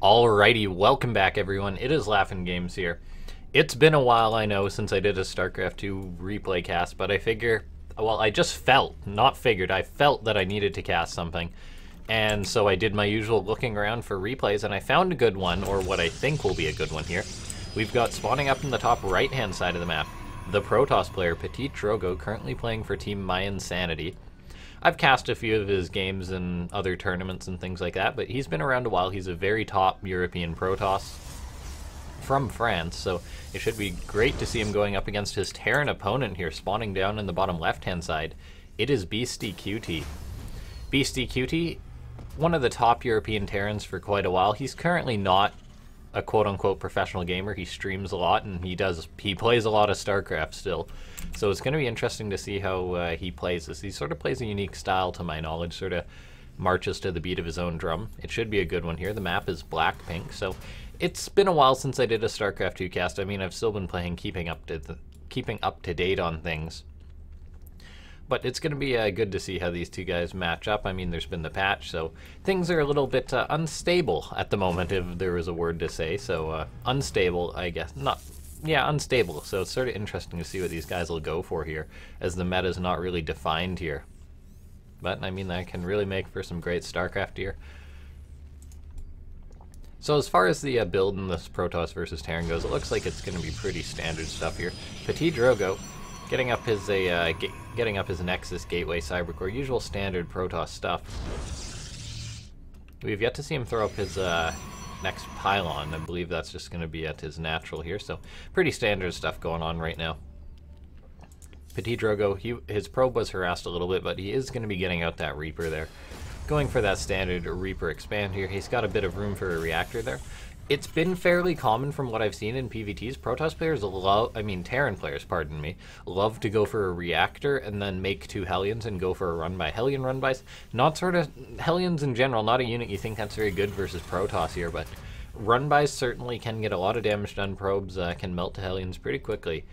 Alrighty, welcome back everyone. It is LaughNgamez here. It's been a while, I know, since I did a Starcraft 2 replay cast, but I figure, well, I just felt, not figured, I felt that I needed to cast something. And so I did my usual looking around for replays, and I found a good one, or what I think will be a good one here. We've got spawning up in the top right-hand side of the map, the Protoss player, PtitDrogo, currently playing for Team My Insanity. I've cast a few of his games in other tournaments and things like that, but he's been around a while. He's a very top European Protoss from France, so it should be great to see him going up against his Terran opponent here, spawning down in the bottom left-hand side. It is Beastyqt. Beastyqt, one of the top European Terrans for quite a while. He's currently not a quote-unquote professional gamer. He streams a lot, and he plays a lot of Starcraft still. So it's going to be interesting to see how he plays this. He sort of plays a unique style, to my knowledge, sort of marches to the beat of his own drum. It should be a good one here. The map is Blackpink, so it's been a while since I did a Starcraft 2 cast. I mean, I've still been playing, keeping up to date on things. But it's going to be good to see how these two guys match up. I mean, there's been the patch, so things are a little bit unstable at the moment, if there was a word to say. So unstable, I guess. Unstable. So it's sort of interesting to see what these guys will go for here, as the meta is not really defined here. But, I mean, that can really make for some great Starcraft here. So as far as the build in this Protoss versus Terran goes, it looks like it's going to be pretty standard stuff here. PtitDrogo getting up his Nexus Gateway Cybercore, usual standard Protoss stuff. We've yet to see him throw up his next pylon. I believe that's just going to be at his natural here, so pretty standard stuff going on right now. PtitDrogo, his probe was harassed a little bit, but he is going to be getting out that Reaper there. Going for that standard Reaper expand here. He's got a bit of room for a reactor there. It's been fairly common from what I've seen in PvTs. Protoss players Terran players, pardon me, love to go for a reactor and then make two Hellions and go for a run-by. Hellion run-bys, not sort of, Hellions in general, not a unit you think that's very good versus Protoss here, but run-bys certainly can get a lot of damage done. Probes can melt to Hellions pretty quickly.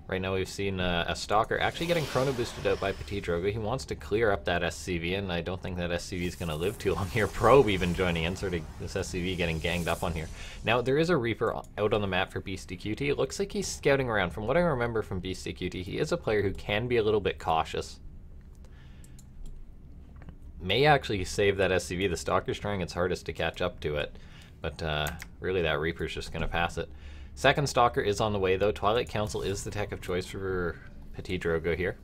Right now we've seen a Stalker actually getting chrono boosted out by PtitDrogo. He wants to clear up that SCV, and I don't think that SCV is going to live too long here. Probe even joining in, sort of this SCV getting ganged up on here. Now there is a Reaper out on the map for Beastyqt. It looks like he's scouting around. From what I remember from Beastyqt, he is a player who can be a little bit cautious. May actually save that SCV. The Stalker's trying its hardest to catch up to it, but really that Reaper's just going to pass it. Second Stalker is on the way, though. Twilight Council is the tech of choice for PtitDrogo here.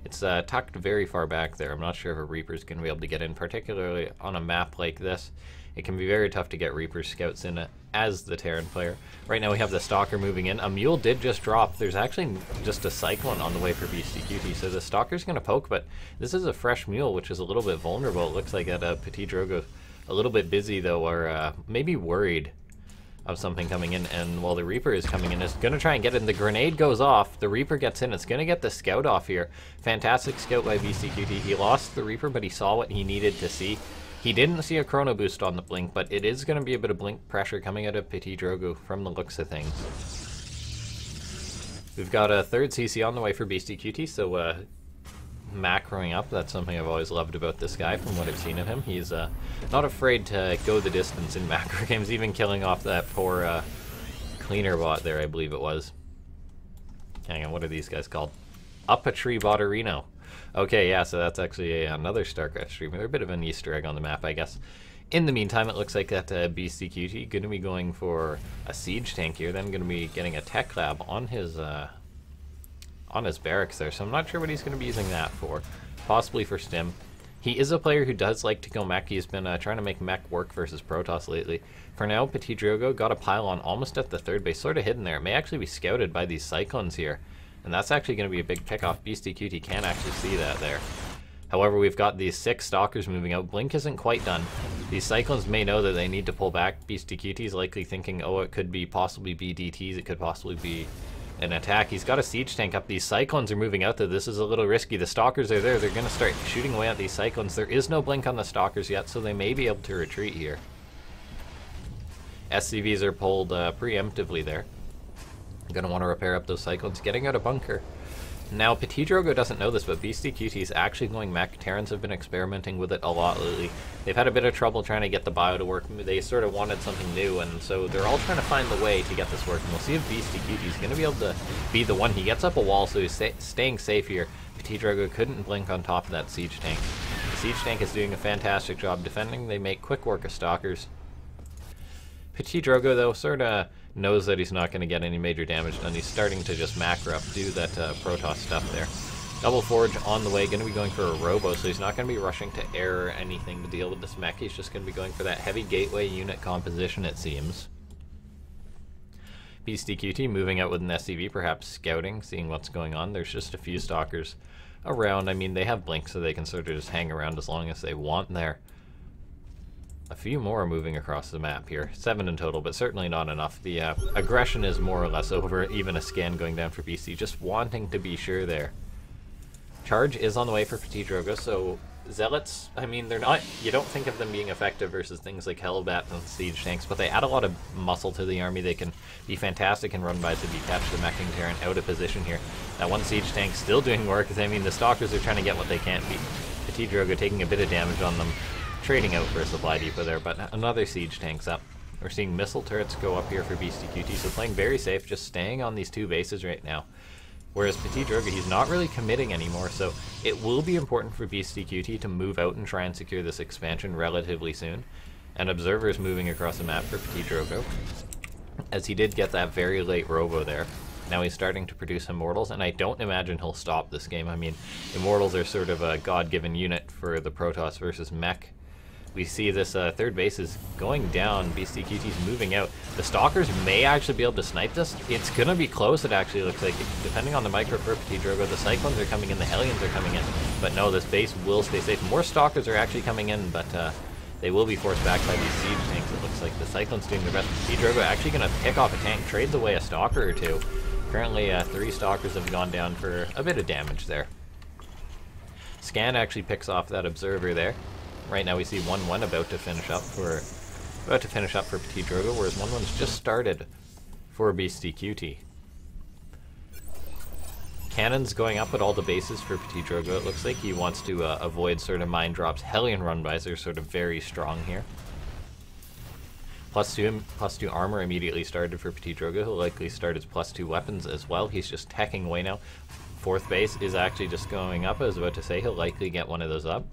It's tucked very far back there. I'm not sure if a Reaper's going to be able to get in, particularly on a map like this. It can be very tough to get Reaper scouts in as the Terran player. Right now we have the Stalker moving in. A Mule did just drop. There's actually just a Cyclone on the way for Beastyqt, so the Stalker's going to poke, but this is a fresh Mule, which is a little bit vulnerable. It looks like that PtitDrogo a little bit busy, though, or maybe worried of something coming in, and while the Reaper is coming in, it's going to try and get in. The grenade goes off, the Reaper gets in, it's going to get the scout off here. Fantastic scout by Beastyqt. He lost the Reaper, but he saw what he needed to see. He didn't see a chrono boost on the blink, but it is going to be a bit of blink pressure coming out of PtitDrogo from the looks of things. We've got a third CC on the way for Beastyqt, so macroing up. That's something I've always loved about this guy from what I've seen of him. He's not afraid to go the distance in macro games, even killing off that poor cleaner bot there, I believe it was. Hang on, what are these guys called? Up a Tree Botterino. Okay, yeah, so that's actually another Starcraft streamer. They're a bit of an Easter egg on the map, I guess. In the meantime, it looks like that Beastyqt going to be going for a siege tank here, then going to be getting a tech lab on his barracks there, so I'm not sure what he's going to be using that for. Possibly for stim. He is a player who does like to go mech. He's been trying to make mech work versus Protoss lately. For now, PtitDrogo got a pylon almost at the third base, sort of hidden there. It may actually be scouted by these Cyclones here, and that's actually going to be a big pick off. Beastyqt can actually see that there. However, we've got these 6 Stalkers moving out. Blink isn't quite done. These Cyclones may know that they need to pull back. Beastyqt is likely thinking, oh, it could be possibly be DTs, it could possibly be an attack. He's got a siege tank up. These Cyclones are moving out, though. This is a little risky. The Stalkers are there. They're going to start shooting away at these Cyclones. There is no blink on the Stalkers yet, so they may be able to retreat here. SCVs are pulled preemptively there. Going to want to repair up those Cyclones. Getting out a bunker. Now, PtitDrogo doesn't know this, but Beastyqt is actually going mech. Terrans have been experimenting with it a lot lately. They've had a bit of trouble trying to get the bio to work. They sort of wanted something new, and so they're all trying to find the way to get this working. We'll see if Beastyqt is going to be able to be the one. He gets up a wall, so he's staying safe here. PtitDrogo couldn't blink on top of that siege tank. The siege tank is doing a fantastic job defending. They make quick work of stalkers. PtitDrogo, though, sort of knows that he's not going to get any major damage done. He's starting to just macro up, do that Protoss stuff there. Double Forge on the way, going to be going for a Robo, so he's not going to be rushing to air or anything to deal with this mech. He's just going to be going for that heavy gateway unit composition, it seems. Beastyqt moving out with an SCV, perhaps scouting, seeing what's going on. There's just a few stalkers around. I mean, they have blink, so they can sort of just hang around as long as they want there. A few more are moving across the map here. 7 in total, but certainly not enough. The aggression is more or less over. Even a scan going down for BC, just wanting to be sure there. Charge is on the way for PtitDrogo, so Zealots, I mean, they're not, you don't think of them being effective versus things like Hellbat and Siege Tanks, but they add a lot of muscle to the army. They can be fantastic in run-bys if you catch the meching Terran out of position here. That one Siege Tank still doing work, I mean, the Stalkers are trying to get what they can't beat. PtitDrogo taking a bit of damage on them, trading out for a supply depot there, but another Siege Tank's up. We're seeing missile turrets go up here for Beastyqt, so playing very safe, just staying on these two bases right now. Whereas PtitDrogo, he's not really committing anymore, so it will be important for Beastyqt to move out and try and secure this expansion relatively soon. And Observer's moving across the map for PtitDrogo, as he did get that very late Robo there. Now he's starting to produce Immortals, and I don't imagine he'll stop this game. I mean, Immortals are sort of a god-given unit for the Protoss versus mech. We see this third base is going down. Beastyqt's moving out. The Stalkers may actually be able to snipe this. It's going to be close, it actually looks like. Depending on the micro for PtitDrogo, the Cyclones are coming in, the Hellions are coming in. But no, this base will stay safe. More Stalkers are actually coming in, but they will be forced back by these Siege Tanks. It looks like the Cyclones doing their best. PtitDrogo actually going to pick off a tank, trades away a Stalker or two. Currently, 3 Stalkers have gone down for a bit of damage there. Scan actually picks off that Observer there. Right now we see 1-1 about to finish up for PtitDrogo, whereas 1-1's just started for Beastyqt. Cannons going up at all the bases for PtitDrogo. It looks like he wants to avoid sort of mine drops. Hellion run-bys are sort of very strong here. +2 armor immediately started for PtitDrogo. He'll likely start his +2 weapons as well. He's just teching away now. 4th base is actually just going up. I was about to say he'll likely get one of those up.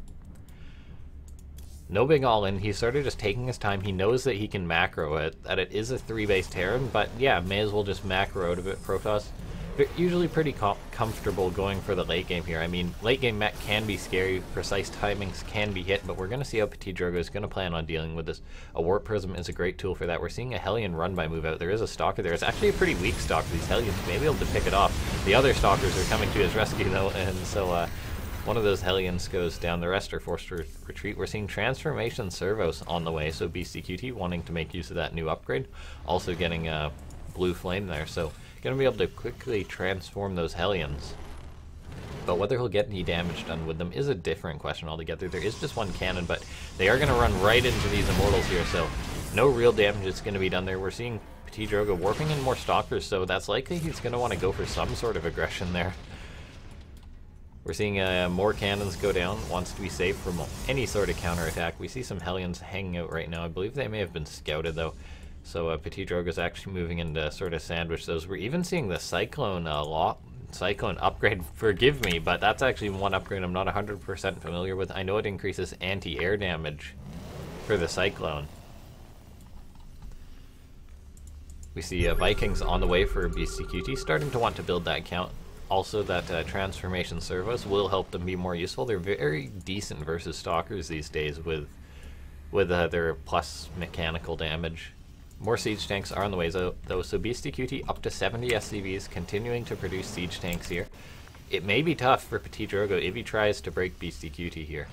No big all-in. He's sort of just taking his time. He knows that he can macro it, that it is a 3-base Terran, but yeah, may as well just macro out of it. Protoss, they're usually pretty comfortable going for the late game here. I mean, late game mech can be scary, precise timings can be hit, but we're going to see how PtitDrogo is going to plan on dealing with this. A Warp Prism is a great tool for that. We're seeing a Hellion run-by move out. There is a Stalker there. It's actually a pretty weak Stalker. These Hellions may be able to pick it off. The other Stalkers are coming to his rescue, though, and so one of those Hellions goes down. The rest are forced to retreat. We're seeing Transformation Servos on the way, so Beastyqt wanting to make use of that new upgrade. Also getting a Blue Flame there, so going to be able to quickly transform those Hellions. But whether he'll get any damage done with them is a different question altogether. There is just one cannon, but they are going to run right into these Immortals here, so no real damage is going to be done there. We're seeing PtitDrogo warping in more Stalkers, so that's likely he's going to want to go for some sort of aggression there. We're seeing more cannons go down, wants to be safe from any sort of counterattack. We see some Hellions hanging out right now. I believe they may have been scouted, though. So PtitDrogo is actually moving in to sort of sandwich those. We're even seeing the Cyclone Cyclone upgrade. Forgive me, but that's actually one upgrade I'm not 100% familiar with. I know it increases anti-air damage for the Cyclone. We see Vikings on the way for Beastyqt, starting to want to build that count. Also, that Transformation Servos will help them be more useful. They're very decent versus Stalkers these days with their plus mechanical damage. More Siege Tanks are on the way though, so Beastyqt up to 70 SCVs, continuing to produce Siege Tanks here. It may be tough for PtitDrogo if he tries to break Beastyqt here.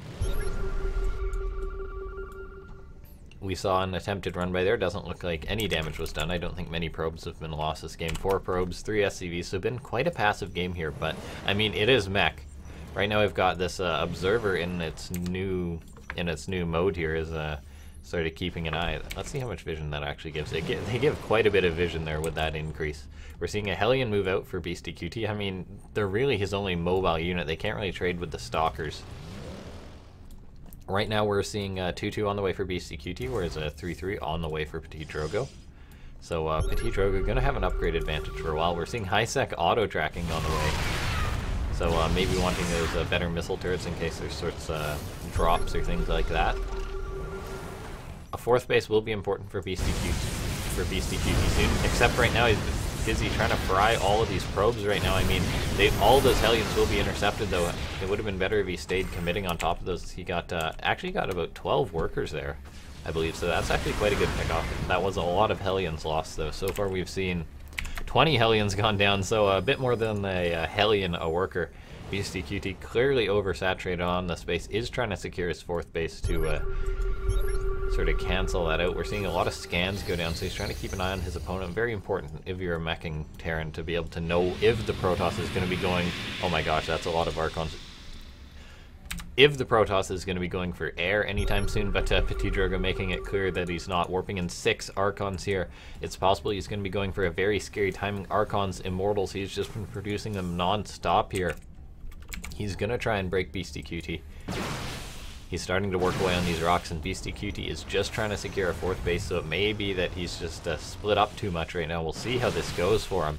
We saw an attempted run by there. Doesn't look like any damage was done. I don't think many probes have been lost this game. 4 probes, 3 SCVs, so been quite a passive game here, but I mean, it is mech. Right now we've got this Observer in its new mode here, is sort of keeping an eye. Let's see how much vision that actually gives. They give quite a bit of vision there with that increase. We're seeing a Hellion move out for Beastyqt. I mean, they're really his only mobile unit. They can't really trade with the Stalkers. Right now we're seeing 2-2 on the way for Beastyqt, whereas a 3-3 on the way for PtitDrogo. So PtitDrogo going to have an upgrade advantage for a while. We're seeing high-sec auto-tracking on the way. So maybe wanting those better missile turrets in case there's sorts of drops or things like that. A fourth base will be important for Beastyqt soon, except right now he's busy trying to fry all of these probes right now. I mean, all those Hellions will be intercepted, though. It would have been better if he stayed committing on top of those. He got actually got about 12 workers there, I believe, so that's actually quite a good pickoff. That was a lot of Hellions lost, though. So far we've seen 20 Hellions gone down, so a bit more than a Hellion a worker. Beastyqt clearly oversaturated on the space, is trying to secure his fourth base to sort of cancel that out. We're seeing a lot of scans go down, so he's trying to keep an eye on his opponent. Very important if you're a meching Terran to be able to know if the Protoss is going to be going... Oh my gosh, that's a lot of Archons. If the Protoss is going to be going for air anytime soon, but PtitDrogo making it clear that he's not warping in 6 Archons here. It's possible he's going to be going for a very scary timing. Archons, Immortals, he's just been producing them non-stop here. He's going to try and break Beastyqt. He's starting to work away on these rocks, and Beastyqt is just trying to secure a fourth base, so it may be that he's just split up too much right now. We'll see how this goes for him.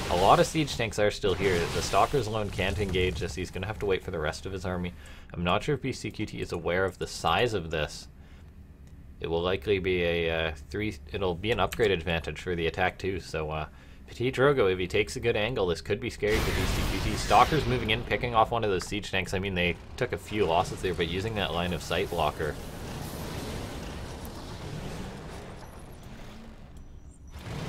A lot of siege tanks are still here. The Stalkers alone can't engage this. He's going to have to wait for the rest of his army. I'm not sure if Beastyqt is aware of the size of this. It will likely be a it'll be an upgrade advantage for the attack too, so PtitDrogo, if he takes a good angle, this could be scary for Beastyqt. Stalkers moving in, picking off one of those siege tanks. I mean, they took a few losses there, but using that line of sight blocker.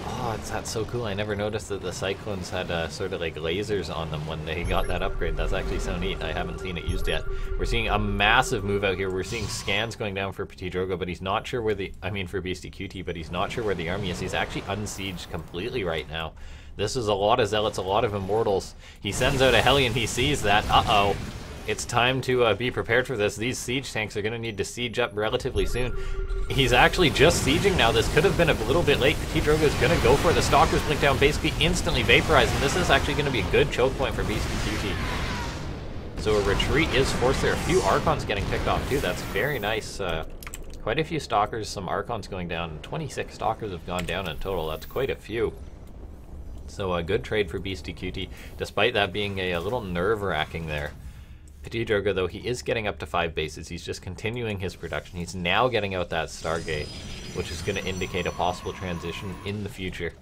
Oh, that's so cool. I never noticed that the Cyclones had sort of like lasers on them when they got that upgrade. That's actually so neat. I haven't seen it used yet. We're seeing a massive move out here. We're seeing scans going down for PtitDrogo, but he's not sure where for Beastyqt, but he's not sure where the army is. He's actually unsieged completely right now. This is a lot of Zealots, a lot of Immortals. He sends out a Hellion, he sees that. Uh-oh. It's time to be prepared for this. These siege tanks are going to need to siege up relatively soon. He's actually just sieging now. This could have been a little bit late. PtitDrogo is going to go for it. The Stalkers blink down, basically instantly vaporized, and this is actually going to be a good choke point for Beastyqt. So a retreat is forced there. A few Archons getting picked off too. That's very nice. Quite a few Stalkers, some Archons going down. 26 Stalkers have gone down in total. That's quite a few. So a good trade for Beastyqt, despite that being a little nerve-wracking there. PtitDrogo, though, he is getting up to 5 bases. He's just continuing his production. He's now getting out that Stargate, which is going to indicate a possible transition in the future.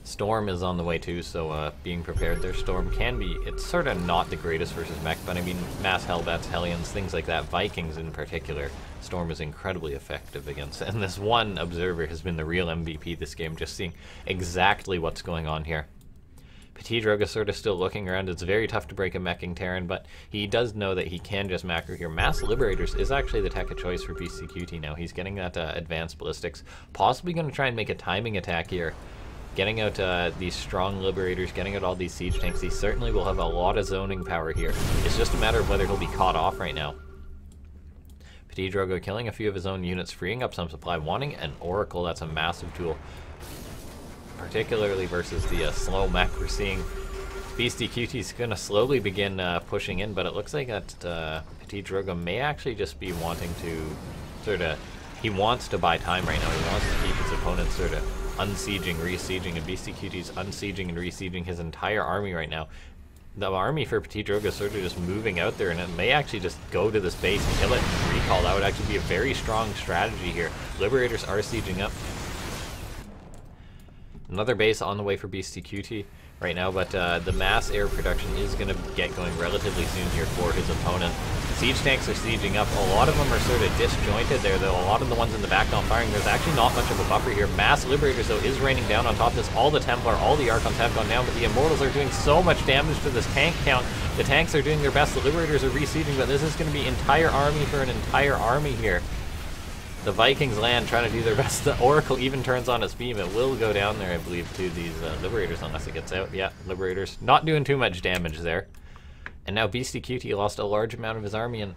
Storm is on the way too, so being prepared there. Storm can be, it's sort of not the greatest versus mech, but I mean, mass Hellbats, Hellions, things like that, Vikings in particular, Storm is incredibly effective against. And this one observer has been the real MVP this game, just seeing exactly what's going on here. PtitDrogo sort of still looking around. It's very tough to break a meching Terran, but he does know that he can just macro here. Mass Liberators is actually the tech of choice for Beastyqt now. He's getting that advanced ballistics, possibly going to try and make a timing attack here. Getting out these strong Liberators, getting out all these siege tanks. He certainly will have a lot of zoning power here. It's just a matter of whether he'll be caught off right now. PtitDrogo killing a few of his own units, freeing up some supply, wanting an Oracle. That's a massive tool, particularly versus the slow mech. We're seeing Beastyqt is going to slowly begin pushing in, but it looks like that PtitDrogo may actually just be wanting to sort of, he wants to buy time right now. He wants to keep his opponent sort of unsieging, resieging, and Beastyqt's unsieging and resieging his entire army right now. The army for PtitDrogo is sort of just moving out there, and it may actually just go to this base, kill it, and recall. That would actually be a very strong strategy here. Liberators are sieging up. Another base on the way for Beastyqt right now, but the mass air production is going to get going relatively soon here for his opponent. Siege tanks are sieging up. A lot of them are sort of disjointed there, though. A lot of the ones in the back not firing. There's actually not much of a buffer here. Mass Liberators, though, is raining down on top of this. All the Templar, all the Archons have gone down, but the Immortals are doing so much damage to this tank count. The tanks are doing their best. The Liberators are resieging, but this is going to be entire army for an entire army here. The Vikings land, trying to do their best. The Oracle even turns on its beam. It will go down there, I believe, to these Liberators, unless it gets out. Yeah, Liberators not doing too much damage there. And now Beastyqt lost a large amount of his army, and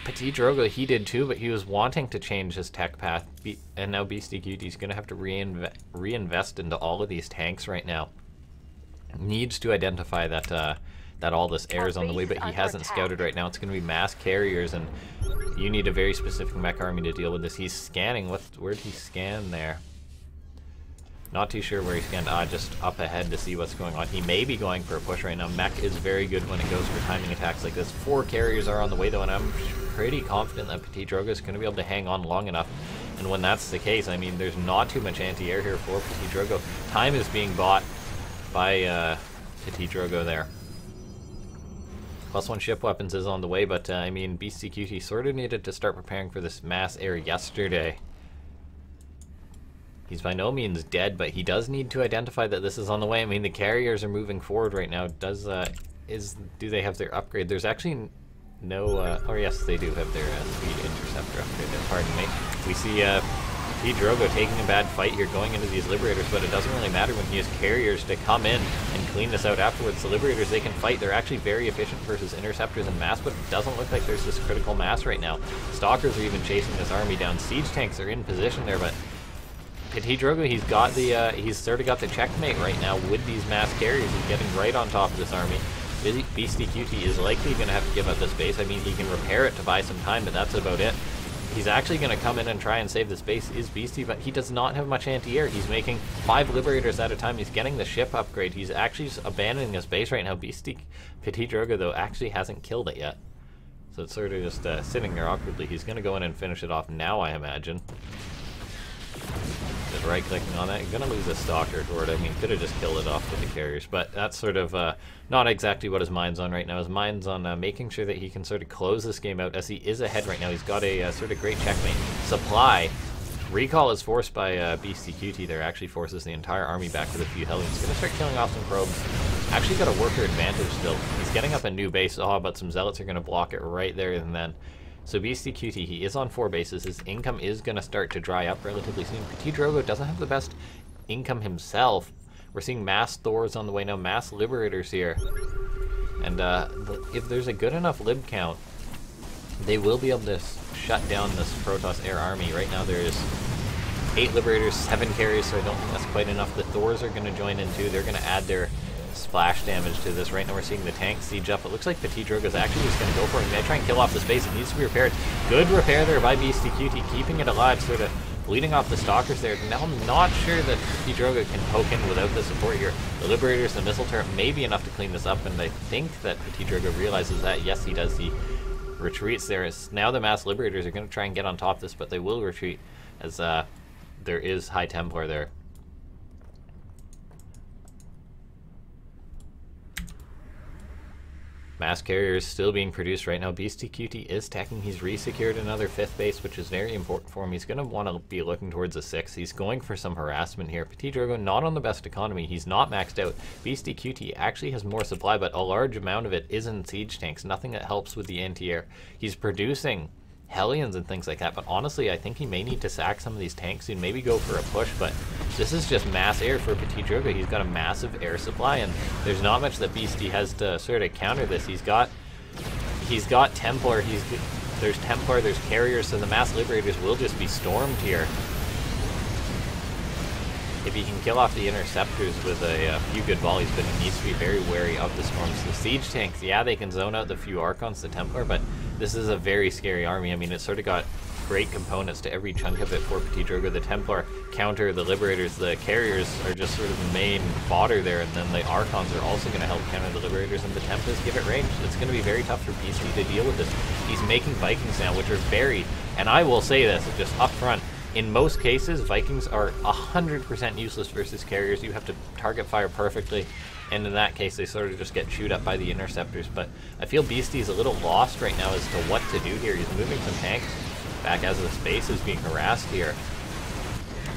PtitDrogo, he did too, but he was wanting to change his tech path. And now Beastyqt is going to have to reinvest into all of these tanks right now. Needs to identify that that all this air is on the way, but he hasn't scouted right now. It's going to be mass carriers, and you need a very specific mech army to deal with this. He's scanning. Where'd he scan there? Not too sure where he scanned. Just up ahead to see what's going on. He may be going for a push right now. Mech is very good when it goes for timing attacks like this. 4 carriers are on the way though, and I'm pretty confident that PtitDrogo is going to be able to hang on long enough. And when that's the case, I mean, there's not too much anti-air here for PtitDrogo. Time is being bought by PtitDrogo there. +1 ship weapons is on the way, but I mean, Beastyqt sort of needed to start preparing for this mass air yesterday. He's by no means dead, but he does need to identify that this is on the way. I mean, the carriers are moving forward right now. Do they have their upgrade? There's actually no, oh yes, they do have their speed interceptor upgrade there, pardon me. We see PtitDrogo taking a bad fight here, going into these Liberators, but it doesn't really matter when he has carriers to come in and clean this out afterwards. The Liberators, they can fight. They're actually very efficient versus interceptors and mass, but it doesn't look like there's this critical mass right now. Stalkers are even chasing this army down. Siege tanks are in position there, but PtitDrogo, he's sort of got the checkmate right now with these mass carriers. He's getting right on top of this army. Beastyqt is likely going to have to give up this base. I mean, he can repair it to buy some time, but that's about it. He's actually going to come in and try and save this base, is Beasty, but he does not have much anti-air. He's making 5 Liberators at a time. He's getting the ship upgrade. He's actually just abandoning his base right now. PtitDrogo, though, actually hasn't killed it yet. So it's sort of just sitting there awkwardly. He's going to go in and finish it off now, I imagine. Just right-clicking on that. You're going to lose a Stalker toward it. I mean, could have just killed it off with the carriers, but that's sort of not exactly what his mind's on right now. His mind's on making sure that he can sort of close this game out, as he is ahead right now. He's got a sort of great checkmate. Supply. Recall is forced by Beastyqt there. Actually forces the entire army back with a few Hellions. He's going to start killing off some probes. Actually got a worker advantage still. He's getting up a new base. Oh, but some Zealots are going to block it right there and then. So Beastyqt, he is on 4 bases. His income is going to start to dry up relatively soon. PtitDrogo doesn't have the best income himself. We're seeing mass Thors on the way now, mass Liberators here. And if there's a good enough lib count, they will be able to shut down this Protoss air army. Right now there's 8 Liberators, 7 carriers, so I don't think that's quite enough. The Thors are going to join in too. They're going to add their splash damage to this. Right now we're seeing the tank siege up. It looks like PtitDrogo is actually just going to go for it. He's going to try and kill off this base. It needs to be repaired. Good repair there by Beastyqt, keeping it alive, sort of bleeding off the Stalkers there. Now I'm not sure that PtitDrogo can poke in without the support here. The Liberators, the missile turret may be enough to clean this up, and I think that PtitDrogo realizes that. Yes, he does. He retreats there. Now the mass Liberators are going to try and get on top of this, but they will retreat as there is High Templar there. Mass carriers still being produced right now. Beastyqt is teching. He's resecured another 5th base, which is very important for him. He's going to want to be looking towards a 6th. He's going for some harassment here. PtitDrogo not on the best economy. He's not maxed out. Beastyqt actually has more supply, but a large amount of it is in siege tanks. Nothing that helps with the anti-air. He's producing Hellions and things like that, but honestly I think he may need to sack some of these tanks soon, maybe go for a push, but this is just mass air for PtitDrogo. He's got a massive air supply, and there's not much that Beasty has to sort of counter this. He's got Templar, there's Templar, there's carriers, so the mass Liberators will just be stormed here. If he can kill off the interceptors with a few good volleys, but he needs to be very wary of the storms. The siege tanks, yeah, they can zone out the few Archons, the Templar, but this is a very scary army. I mean, it's sort of got great components to every chunk of it for PtitDrogo. The Templar counter the Liberators, the carriers are just sort of the main fodder there, and then the Archons are also going to help counter the Liberators, and the Tempests give it range. It's going to be very tough for Beasty to deal with this. He's making Vikings now, which are very, and I will say this just up front, in most cases, Vikings are 100% useless versus carriers. You have to target fire perfectly, and in that case, they sort of just get chewed up by the interceptors. But I feel Beasty's a little lost right now as to what to do here. He's moving some tanks back as the space is being harassed here.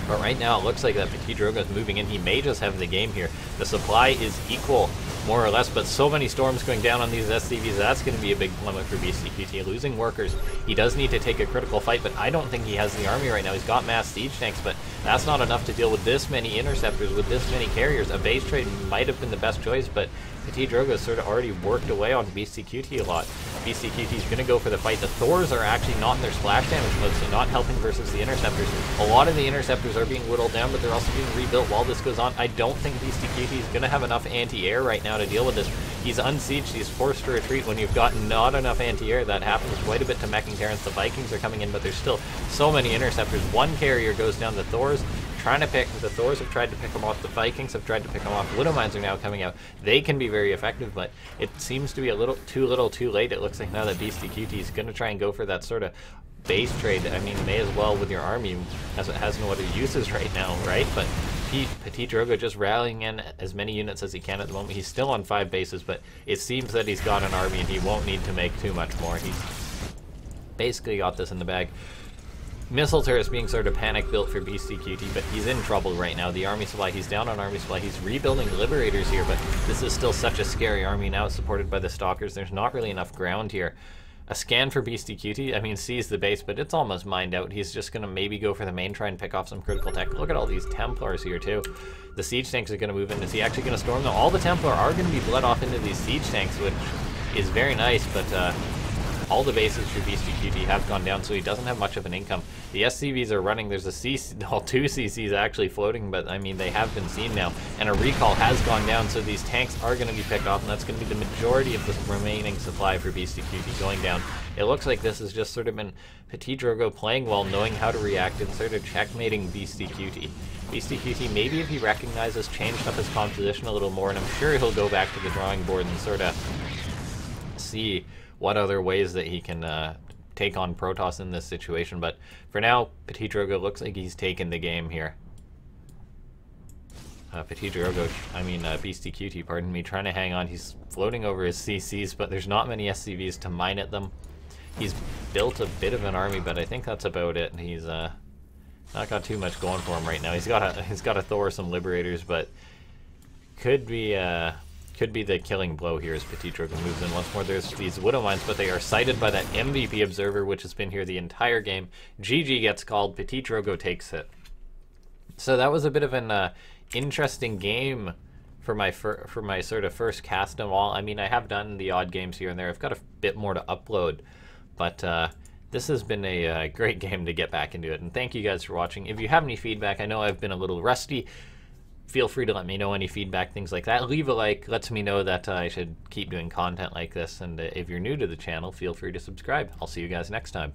But right now, it looks like that PtitDrogo is moving in. He may just have the game here. The supply is equal, more or less, but so many storms going down on these SCVs, that's going to be a big limit for Beastyqt. Losing workers, he does need to take a critical fight, but I don't think he has the army right now. He's got mass siege tanks, but that's not enough to deal with this many interceptors, with this many carriers. A base trade might have been the best choice, but PtitDrogo sort of already worked away on Beastyqt a lot. Beastyqt's going to go for the fight. The Thors are actually not in their splash damage mode, so not helping versus the Interceptors. A lot of the Interceptors are being whittled down, but they're also being rebuilt while this goes on. I don't think Beastyqt is going to have enough anti-air right now to deal with this. He's unsieged, he's forced to retreat. When you've got not enough anti-air, that happens quite a bit to mech and Terrans. The Vikings are coming in, but there's still so many Interceptors. One carrier goes down. The Thors the Thors have tried to pick them off, the Vikings have tried to pick them off, LaughNgamez are now coming out. They can be very effective, but it seems to be a little too late. It looks like now that Beastyqt is going to try and go for that sort of base trade. I mean, may as well with your army, as it has no other uses right now, right? But PtitDrogo just rallying in as many units as he can at the moment. He's still on 5 bases, but it seems that he's got an army and he won't need to make too much more. He's basically got this in the bag. Missile turrets being sort of panic built for Beastyqt, but he's in trouble right now. The army supply, he's down on army supply. He's rebuilding Liberators here, but this is still such a scary army now. It's supported by the Stalkers. There's not really enough ground here. A scan for Beastyqt, I mean, sees the base, but it's almost mined out. He's just going to maybe go for the main, try and pick off some critical tech. Look at all these Templars here, too. The siege tanks are going to move in. Is he actually going to storm them? All the Templar are going to be bled off into these siege tanks, which is very nice, but all the bases for Beastyqt have gone down, so he doesn't have much of an income. The SCVs are running. There's a two CCs actually floating, but I mean, they have been seen now. And a recall has gone down, so these tanks are going to be picked off, and that's going to be the majority of the remaining supply for Beastyqt going down. It looks like this has just sort of been PtitDrogo playing well, knowing how to react, and sort of checkmating Beastyqt. Beastyqt, maybe if he recognizes, changed up his composition a little more, and I'm sure he'll go back to the drawing board and sort of see what other ways that he can take on Protoss in this situation. But for now, PtitDrogo looks like he's taken the game here. Beastyqt, pardon me, trying to hang on. He's floating over his CCs, but there's not many SCVs to mine at them. He's built a bit of an army, but I think that's about it. He's not got too much going for him right now. He's got to Thor some Liberators, but could be the killing blow here as PtitDrogo moves in once more. There's these Widow Mines, but they are sighted by that MVP Observer, which has been here the entire game. GG gets called, PtitDrogo takes it. So that was a bit of an interesting game for my sort of first cast of all. I mean, I have done the odd games here and there. I've got a bit more to upload, but this has been a great game to get back into it. And thank you guys for watching. If you have any feedback, I know I've been a little rusty. Feel free to let me know any feedback, things like that. Leave a like, lets me know that I should keep doing content like this. And if you're new to the channel, feel free to subscribe. I'll see you guys next time.